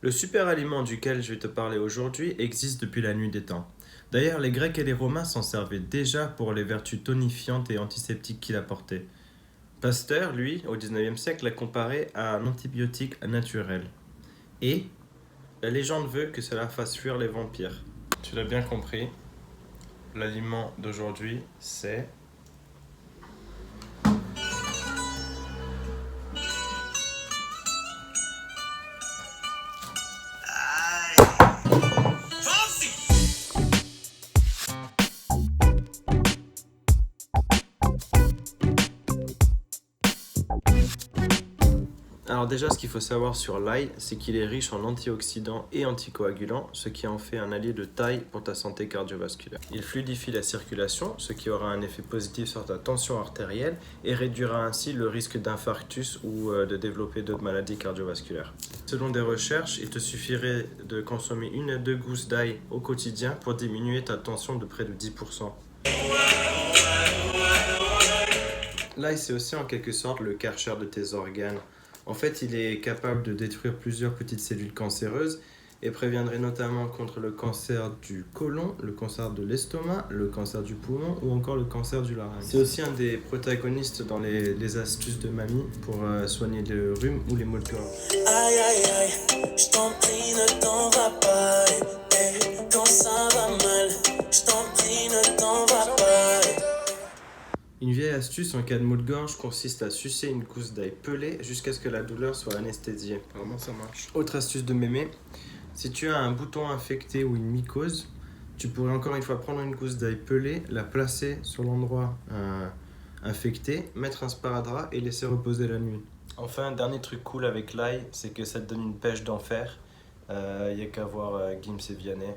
Le super aliment duquel je vais te parler aujourd'hui existe depuis la nuit des temps. D'ailleurs, les Grecs et les Romains s'en servaient déjà pour les vertus tonifiantes et antiseptiques qu'il apportait. Pasteur, lui, au XIXe siècle, l'a comparé à un antibiotique naturel. Et la légende veut que cela fasse fuir les vampires. Tu l'as bien compris, l'aliment d'aujourd'hui, c'est... Alors déjà, ce qu'il faut savoir sur l'ail, c'est qu'il est riche en antioxydants et anticoagulants, ce qui en fait un allié de taille pour ta santé cardiovasculaire. Il fluidifie la circulation, ce qui aura un effet positif sur ta tension artérielle et réduira ainsi le risque d'infarctus ou de développer d'autres maladies cardiovasculaires. Selon des recherches, il te suffirait de consommer 1 à 2 gousses d'ail au quotidien pour diminuer ta tension de près de 10%. L'ail, c'est aussi en quelque sorte le Karcher de tes organes. En fait, il est capable de détruire plusieurs petites cellules cancéreuses et préviendrait notamment contre le cancer du côlon, le cancer de l'estomac, le cancer du poumon ou encore le cancer du larynx. C'est aussi un des protagonistes dans les astuces de mamie pour soigner le rhume ou les maux de gorge. Aïe aïe aïe, je t'en prie ne t'en va pas, quand ça va mal, je t'en prie ne t'en va pas. Une vieille astuce en cas de maux de gorge consiste à sucer une gousse d'ail pelée jusqu'à ce que la douleur soit anesthésiée. Comment ça marche? Autre astuce de mémé, si tu as un bouton infecté ou une mycose, tu pourrais encore une fois prendre une gousse d'ail pelée, la placer sur l'endroit infecté, mettre un sparadrap et laisser reposer la nuit. Enfin, un dernier truc cool avec l'ail, c'est que ça te donne une pêche d'enfer. Y a qu'à voir Gims et Vianney.